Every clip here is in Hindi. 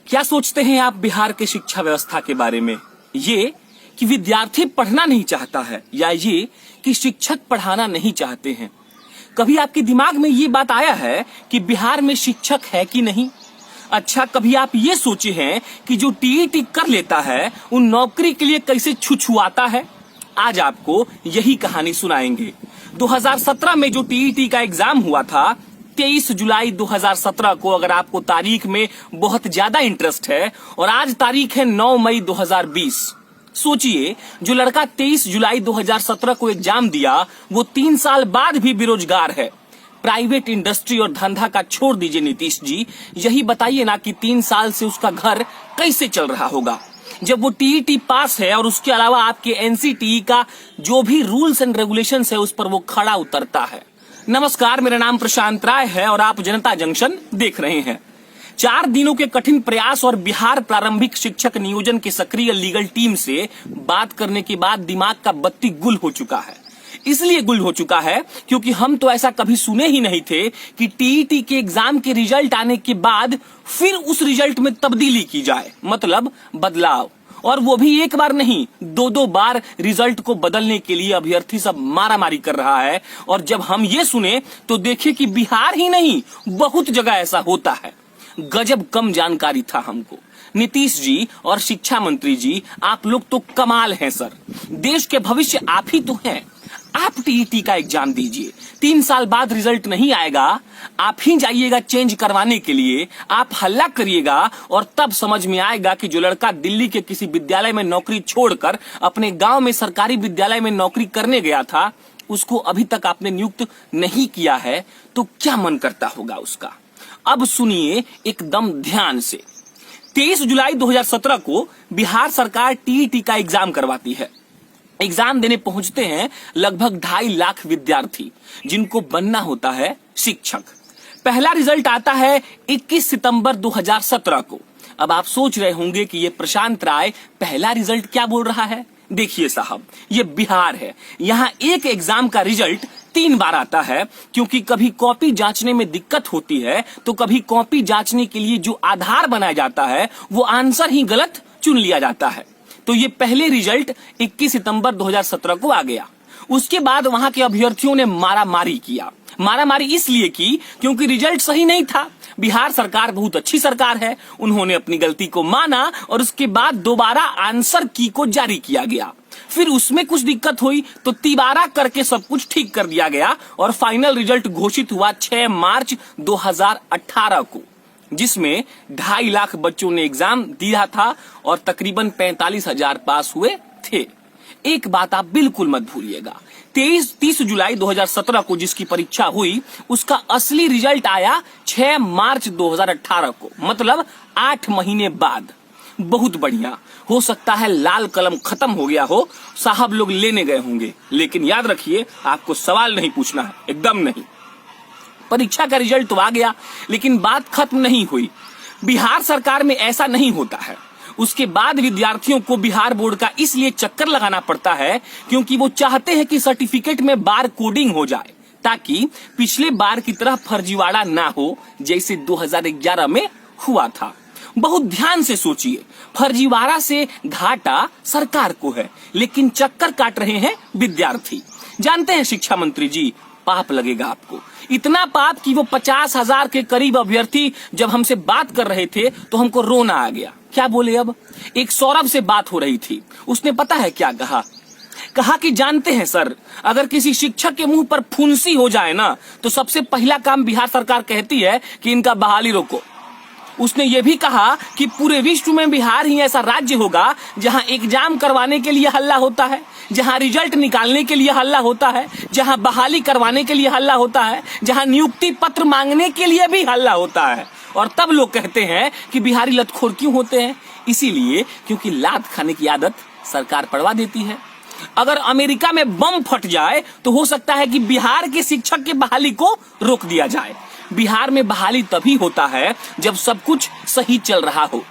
क्या सोचते हैं आप बिहार के शिक्षा व्यवस्था के बारे में? ये कि विद्यार्थी पढ़ना नहीं चाहता है या ये कि शिक्षक पढ़ाना नहीं चाहते हैं? कभी आपके दिमाग में ये बात आया है कि बिहार में शिक्षक है कि नहीं? अच्छा, कभी आप ये सोचे हैं कि जो टीईटी कर लेता है उन नौकरी के लिए कैसे छुछुआता है? आज आपको यही कहानी सुनाएंगे। 2017 में जो टीईटी का एग्जाम हुआ था, 23 जुलाई 2017 को, अगर आपको तारीख में बहुत ज्यादा इंटरेस्ट है, और आज तारीख है 9 मई 2020। सोचिए, जो लड़का 23 जुलाई 2017 को एग्जाम दिया वो 3 साल बाद भी बेरोजगार है। प्राइवेट इंडस्ट्री और धंधा का छोड़ दीजिए नीतीश जी, यही बताइए ना कि 3 साल से उसका घर कैसे चल रहा होगा जब वो टीईटी पास है और उसके अलावा आपके एनसीटीई का जो भी रूल्स एंड रेगुलेशंस है उस पर वो खड़ा उतरता है। नमस्कार, मेरा नाम प्रशांत राय है और आप जनता जंक्शन देख रहे हैं। 4 दिनों के कठिन प्रयास और बिहार प्रारंभिक शिक्षक नियोजन के सक्रिय लीगल टीम से बात करने के बाद दिमाग का बत्ती गुल हो चुका है। इसलिए गुल हो चुका है क्योंकि हम तो ऐसा कभी सुने ही नहीं थे कि टीईटी के एग्जाम के रिजल्ट आने के बाद फिर उस रिजल्ट में तब्दीली की जाए, मतलब बदलाव। और वो भी एक बार नहीं, 2-2 बार रिजल्ट को बदलने के लिए अभ्यर्थी सब मारामारी कर रहा है। और जब हम ये सुने तो देखे कि बिहार ही नहीं, बहुत जगह ऐसा होता है। गजब कम जानकारी था हमको। नीतीश जी और शिक्षा मंत्री जी, आप लोग तो कमाल हैं सर। देश के भविष्य आप ही तो हैं। आप टीईटी का एग्जाम दीजिए, 3 साल बाद रिजल्ट नहीं आएगा, आप ही जाइएगा चेंज करवाने के लिए, आप हल्ला करिएगा और तब समझ में आएगा कि जो लड़का दिल्ली के किसी विद्यालय में नौकरी छोड़कर अपने गांव में सरकारी विद्यालय में नौकरी करने गया था, उसको अभी तक आपने नियुक्त नहीं किया है, तो क्या मन करता होगा उसका। अब सुनिए एकदम ध्यान से। 23 जुलाई 2017 को बिहार सरकार टीईटी का एग्जाम करवाती है। एग्जाम देने पहुंचते हैं लगभग 2.5 लाख विद्यार्थी, जिनको बनना होता है शिक्षक। पहला रिजल्ट आता है 21 सितंबर 2017 को। अब आप सोच रहे होंगे कि ये प्रशांत राय पहला रिजल्ट क्या बोल रहा है। देखिए साहब, ये बिहार है, यहाँ एक एग्जाम का रिजल्ट 3 बार आता है, क्योंकि कभी कॉपी जांचने में दिक्कत होती है तो कभी कॉपी जांचने के लिए जो आधार बनाया जाता है वो आंसर ही गलत चुन लिया जाता है। तो ये पहले रिजल्ट 21 सितंबर 2017 को आ गया। उसके बाद वहां के अभ्यर्थियों ने मारामारी किया। मारामारी इसलिए की क्योंकि रिजल्ट सही नहीं था। बिहार सरकार बहुत अच्छी सरकार है, उन्होंने अपनी गलती को माना और उसके बाद दोबारा आंसर की को जारी किया गया। फिर उसमें कुछ दिक्कत हुई तो तिबारा करके सब कुछ ठीक कर दिया गया और फाइनल रिजल्ट घोषित हुआ 6 मार्च 2018 को, जिसमें 2.5 लाख बच्चों ने एग्जाम दिया था और तकरीबन 45,000 पास हुए थे। एक बात आप बिल्कुल मत भूलिएगा, 30 जुलाई 2017 को जिसकी परीक्षा हुई उसका असली रिजल्ट आया 6 मार्च 2018 को, मतलब 8 महीने बाद। बहुत बढ़िया, हो सकता है लाल कलम खत्म हो गया हो, साहब लोग लेने गए होंगे, लेकिन याद रखिए आपको सवाल नहीं पूछना है, एकदम नहीं। परीक्षा का रिजल्ट तो आ गया, लेकिन बात खत्म नहीं हुई। बिहार सरकार में ऐसा नहीं होता है। उसके बाद विद्यार्थियों को बिहार बोर्ड का इसलिए चक्कर लगाना पड़ता है क्योंकि वो चाहते हैं कि सर्टिफिकेट में बार कोडिंग हो जाए, ताकि पिछले बार की तरह फर्जीवाड़ा ना हो जैसे 2011 में हुआ था। बहुत ध्यान से सोचिए, फर्जीवाड़ा से घाटा सरकार को है, लेकिन चक्कर काट रहे हैं विद्यार्थी। जानते हैं शिक्षा मंत्री जी, पाप लगेगा आपको, इतना पाप कि वो 50,000 के करीब अभ्यर्थी जब हमसे बात कर रहे थे तो हमको रोना आ गया। क्या बोले, अब एक सौरभ से बात हो रही थी, उसने पता है क्या कहा कि जानते हैं सर, अगर किसी शिक्षक के मुंह पर फुंसी हो जाए ना तो सबसे पहला काम बिहार सरकार कहती है कि इनका बहाली रोको। उसने ये भी कहा कि पूरे विश्व में बिहार ही ऐसा राज्य होगा जहां एग्जाम करवाने के लिए हल्ला होता है, जहां रिजल्ट निकालने के लिए हल्ला होता है, जहां बहाली करवाने के लिए हल्ला होता है, जहां नियुक्ति पत्र मांगने के लिए भी हल्ला होता है। और तब लोग कहते हैं कि बिहारी लतखोर क्यों होते हैं, इसीलिए क्योंकि लात खाने की आदत सरकार पड़वा देती है। अगर अमेरिका में बम फट जाए तो हो सकता है कि बिहार के शिक्षक के बहाली को रोक दिया जाए। बिहार में बहाली तभी होता है जब सब कुछ सही चल रहा हो।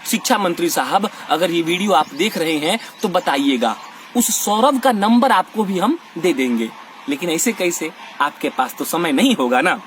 शिक्षा मंत्री साहब, अगर ये वीडियो आप देख रहे हैं तो बताइएगा, उस सौरभ का नंबर आपको भी हम दे देंगे, लेकिन ऐसे कैसे, आपके पास तो समय नहीं होगा ना।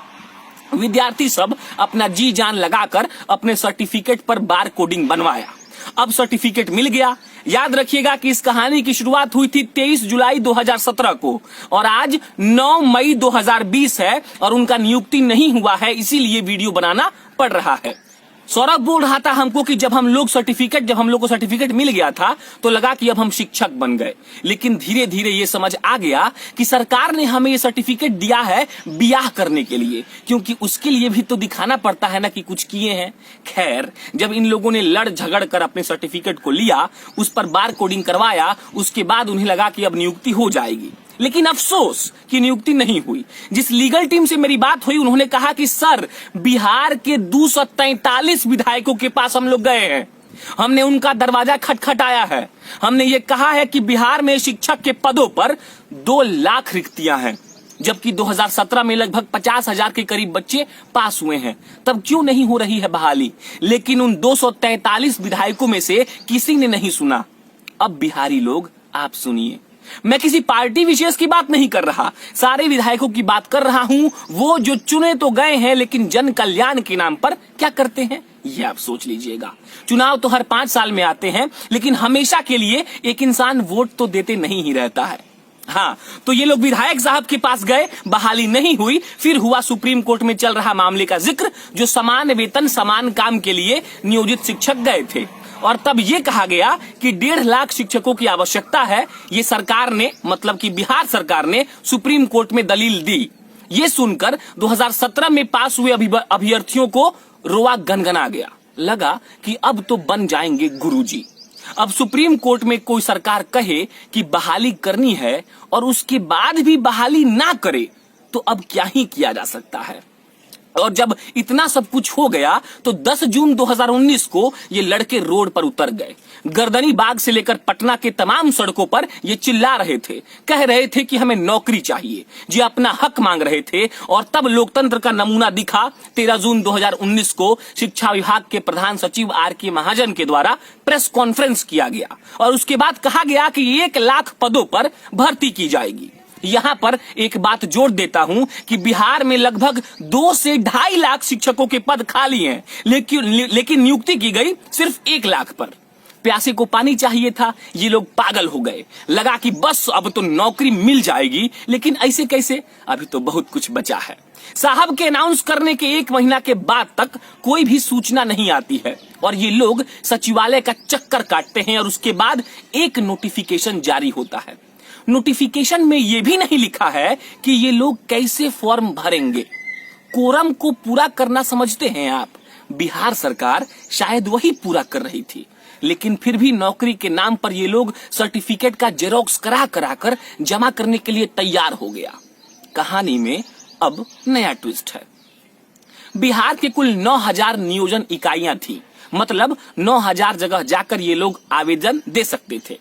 विद्यार्थी सब अपना जी जान लगाकर अपने सर्टिफिकेट पर बार कोडिंग बनवाया। अब सर्टिफिकेट मिल गया। याद रखिएगा कि इस कहानी की शुरुआत हुई थी 23 जुलाई 2017 को और आज 9 मई 2020 है और उनका नियुक्ति नहीं हुआ है, इसीलिए वीडियो बनाना पड़ रहा है। सौरभ बोल रहा था हमको कि जब हम लोग को सर्टिफिकेट मिल गया था तो लगा कि अब हम शिक्षक बन गए, लेकिन धीरे धीरे ये समझ आ गया कि सरकार ने हमें ये सर्टिफिकेट दिया है ब्याह करने के लिए, क्योंकि उसके लिए भी तो दिखाना पड़ता है ना कि कुछ किए हैं। खैर, जब इन लोगों ने लड़ झगड़ कर अपने सर्टिफिकेट को लिया, उस पर बार कोडिंग करवाया, उसके बाद उन्हें लगा कि अब नियुक्ति हो जाएगी, लेकिन अफसोस कि नियुक्ति नहीं हुई। जिस लीगल टीम से मेरी बात हुई उन्होंने कहा कि सर, बिहार के 243 विधायकों के पास हम लोग गए हैं, हमने उनका दरवाजा खटखटाया है, हमने ये कहा है कि बिहार में शिक्षक के पदों पर 2 लाख रिक्तियां हैं, जबकि 2017 में लगभग 50,000 के करीब बच्चे पास हुए हैं, तब क्यों नहीं हो रही है बहाली? लेकिन उन 243 विधायकों में से किसी ने नहीं सुना। अब बिहारी लोग आप सुनिए, मैं किसी पार्टी विशेष की बात नहीं कर रहा, सारे विधायकों की बात कर रहा हूं, वो जो चुने तो गए हैं लेकिन जन कल्याण के नाम पर क्या करते हैं ये आप सोच लीजिएगा। चुनाव तो हर 5 साल में आते हैं, लेकिन हमेशा के लिए एक इंसान वोट तो देते नहीं ही रहता है। हाँ, तो ये लोग विधायक साहब के पास गए, बहाली नहीं हुई, फिर हुआ सुप्रीम कोर्ट में चल रहा मामले का जिक्र, जो समान वेतन समान काम के लिए नियोजित शिक्षक गए थे, और तब ये कहा गया कि 1.5 लाख शिक्षकों की आवश्यकता है। ये सरकार ने, मतलब कि बिहार सरकार ने सुप्रीम कोर्ट में दलील दी। ये सुनकर 2017 में पास हुए अभ्यर्थियों को रोआ गनगना गया, लगा कि अब तो बन जाएंगे गुरुजी। अब सुप्रीम कोर्ट में कोई सरकार कहे कि बहाली करनी है और उसके बाद भी बहाली ना करे, तो अब क्या ही किया जा सकता है। और जब इतना सब कुछ हो गया तो 10 जून 2019 को ये लड़के रोड पर उतर गए। गर्दनी बाग से लेकर पटना के तमाम सड़कों पर ये चिल्ला रहे थे, कह रहे थे कि हमें नौकरी चाहिए, ये अपना हक मांग रहे थे। और तब लोकतंत्र का नमूना दिखा। 13 जून 2019 को शिक्षा विभाग के प्रधान सचिव R.K. महाजन के द्वारा प्रेस कॉन्फ्रेंस किया गया और उसके बाद कहा गया कि 1 लाख पदों पर भर्ती की जाएगी। यहां पर एक बात जोड़ देता हूं कि बिहार में लगभग 2 से 2.5 लाख शिक्षकों के पद खाली हैं, लेकिन नियुक्ति की गई सिर्फ 1 लाख पर। प्यासे को पानी चाहिए था, ये लोग पागल हो गए, लगा कि बस अब तो नौकरी मिल जाएगी, लेकिन ऐसे कैसे, अभी तो बहुत कुछ बचा है। साहब के अनाउंस करने के 1 महीना के बाद तक कोई भी सूचना नहीं आती है और ये लोग सचिवालय का चक्कर काटते हैं और उसके बाद एक नोटिफिकेशन जारी होता है। नोटिफिकेशन में यह भी नहीं लिखा है कि ये लोग कैसे फॉर्म भरेंगे। कोरम को पूरा करना समझते हैं आप? बिहार सरकार शायद वही पूरा कर रही थी, लेकिन फिर भी नौकरी के नाम पर ये लोग सर्टिफिकेट का जेरोक्स करा कर जमा करने के लिए तैयार हो गया। कहानी में अब नया ट्विस्ट है। बिहार के कुल 9,000 नियोजन इकाइयां थी, मतलब 9,000 जगह जाकर ये लोग आवेदन दे सकते थे।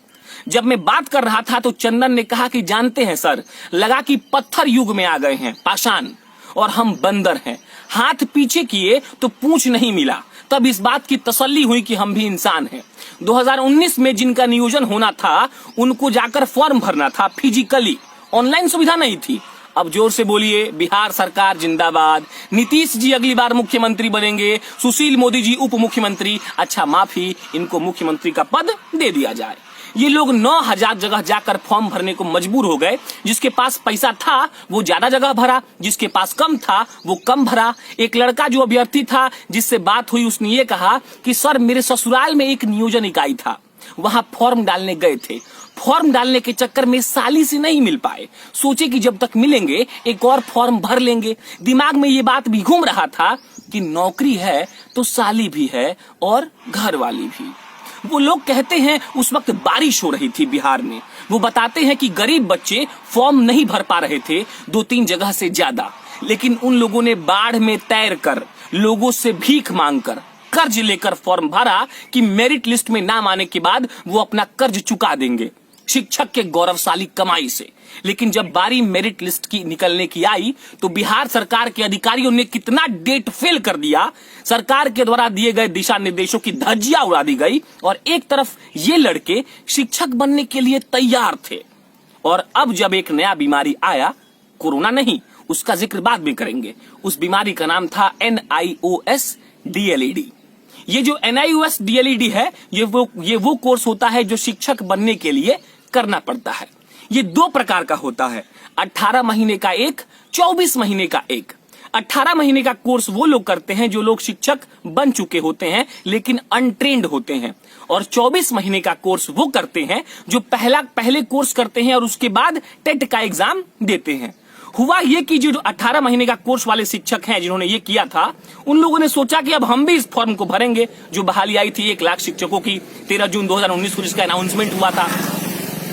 जब मैं बात कर रहा था तो चंदन ने कहा कि जानते हैं सर, लगा कि पत्थर युग में आ गए हैं, पाषाण, और हम बंदर हैं। हाथ पीछे किए तो पूंछ नहीं मिला, तब इस बात की तसल्ली हुई कि हम भी इंसान हैं। 2019 में जिनका नियोजन होना था उनको जाकर फॉर्म भरना था फिजिकली, ऑनलाइन सुविधा नहीं थी। अब जोर से बोलिए, बिहार सरकार जिंदाबाद। नीतीश जी अगली बार मुख्यमंत्री बनेंगे, सुशील मोदी जी उप मुख्यमंत्री, अच्छा माफी, इनको मुख्यमंत्री का पद दे दिया जाए। ये लोग 9,000 जगह जाकर फॉर्म भरने को मजबूर हो गए। जिसके पास पैसा था वो ज्यादा जगह भरा, जिसके पास कम था वो कम भरा। एक लड़का जो अभ्यर्थी था जिससे बात हुई, उसने ये कहा कि सर, मेरे ससुराल में एक नियोजन इकाई था, वहां फॉर्म डालने गए थे, फॉर्म डालने के चक्कर में साली से नहीं मिल पाए, सोचे कि जब तक मिलेंगे एक और फॉर्म भर लेंगे। दिमाग में ये बात भी घूम रहा था कि नौकरी है तो साली भी है और घर वाली भी। वो लोग कहते हैं उस वक्त बारिश हो रही थी बिहार में। वो बताते हैं कि गरीब बच्चे फॉर्म नहीं भर पा रहे थे 2-3 जगह से ज्यादा, लेकिन उन लोगों ने बाढ़ में तैर कर, लोगों से भीख मांगकर, कर्ज लेकर फॉर्म भरा कि मेरिट लिस्ट में नाम आने के बाद वो अपना कर्ज चुका देंगे शिक्षक के गौरवशाली कमाई से। लेकिन जब बारी मेरिट लिस्ट की निकलने की आई तो बिहार सरकार के अधिकारियों ने कितना डेट फेल कर दिया। सरकार के द्वारा दिए गए दिशा निर्देशों की धज्जियां उड़ा दी गई और एक तरफ ये लड़के शिक्षक बनने के लिए तैयार थे, और अब जब एक नया बीमारी आया, कोरोना नहीं, उसका जिक्र बाद में करेंगे। उस बीमारी का नाम था NIOS DLED। ये जो NIOS DLED है, ये वो कोर्स होता है जो शिक्षक बनने के लिए करना पड़ता है। ये 2 प्रकार का होता है, 18 महीने का एक, 24 महीने का एक। 18 महीने का कोर्स वो लोग करते हैं जो लोग शिक्षक बन चुके होते हैं लेकिन अनट्रेन्ड होते हैं, और 24 महीने का कोर्स वो करते हैं जो पहले कोर्स करते हैं और उसके बाद टेट का एग्जाम देते हैं। हुआ ये कि जो 18 महीने का कोर्स वाले शिक्षक हैं जिन्होंने ये किया था, उन लोगों ने सोचा कि अब हम भी इस फॉर्म को भरेंगे। जो बहाली आई थी 1 लाख शिक्षकों की 13 जून 2019 को जिसका अनाउंसमेंट हुआ था,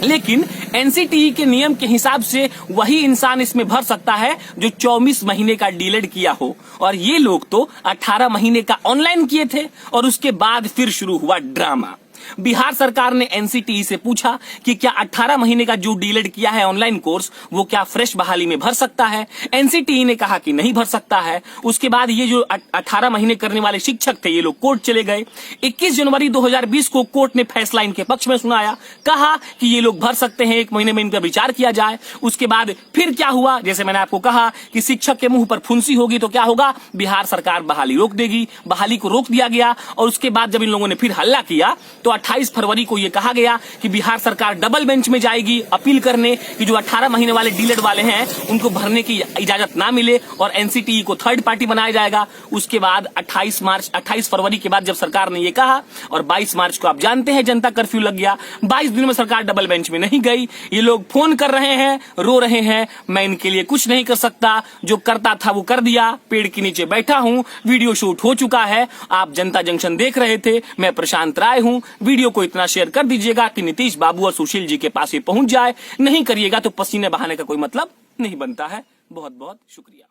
लेकिन NCTE के नियम के हिसाब से वही इंसान इसमें भर सकता है जो 24 महीने का डीलेड किया हो, और ये लोग तो 18 महीने का ऑनलाइन किए थे और उसके बाद फिर शुरू हुआ ड्रामा। बिहार सरकार ने NCTE से पूछा कि क्या 18 महीने का जो डीलेड किया है ऑनलाइन कोर्स वो क्या फ्रेश बहाली में भर सकता है। NCTE ने कहा कि नहीं भर सकता है। उसके बाद ये जो 18 महीने करने वाले शिक्षक थे ये लोग कोर्ट चले गए। 21 जनवरी 2020 को कोर्ट ने फैसला इनके पक्ष में सुनाया, कहा कि ये लोग भर सकते हैं, 1 महीने में इनका विचार किया जाए। उसके बाद फिर क्या हुआ, जैसे मैंने आपको कहा कि शिक्षक के मुंह पर फुंसी होगी तो क्या होगा, बिहार सरकार बहाली रोक देगी। बहाली को रोक दिया गया और उसके बाद जब इन लोगों ने फिर हल्ला किया तो 28 फरवरी को यह कहा गया कि बिहार सरकार डबल बेंच में जाएगी अपील करने कि जो 18 महीने वाले डीलेड वाले हैं उनको भरने की इजाजत ना मिले और NCTE को थर्ड पार्टी बनाया जाएगा। उसके बाद 28 फरवरी के बाद जब सरकार ने यह कहा और 22 मार्च को आप जानते हैं जनता कर्फ्यू लग गया। 22 दिन में सरकार डबल बेंच में नहीं गई। ये लोग फोन कर रहे हैं, रो रहे हैं, मैं इनके लिए कुछ नहीं कर सकता, जो करता था वो कर दिया, पेड़ के नीचे बैठा हूं, वीडियो शूट हो चुका है, आप जनता जंक्शन देख रहे थे, मैं प्रशांत राय हूं। वीडियो को इतना शेयर कर दीजिएगा कि नीतीश बाबू और सुशील जी के पास ये पहुंच जाए, नहीं करिएगा तो पसीने बहाने का कोई मतलब नहीं बनता है। बहुत बहुत शुक्रिया।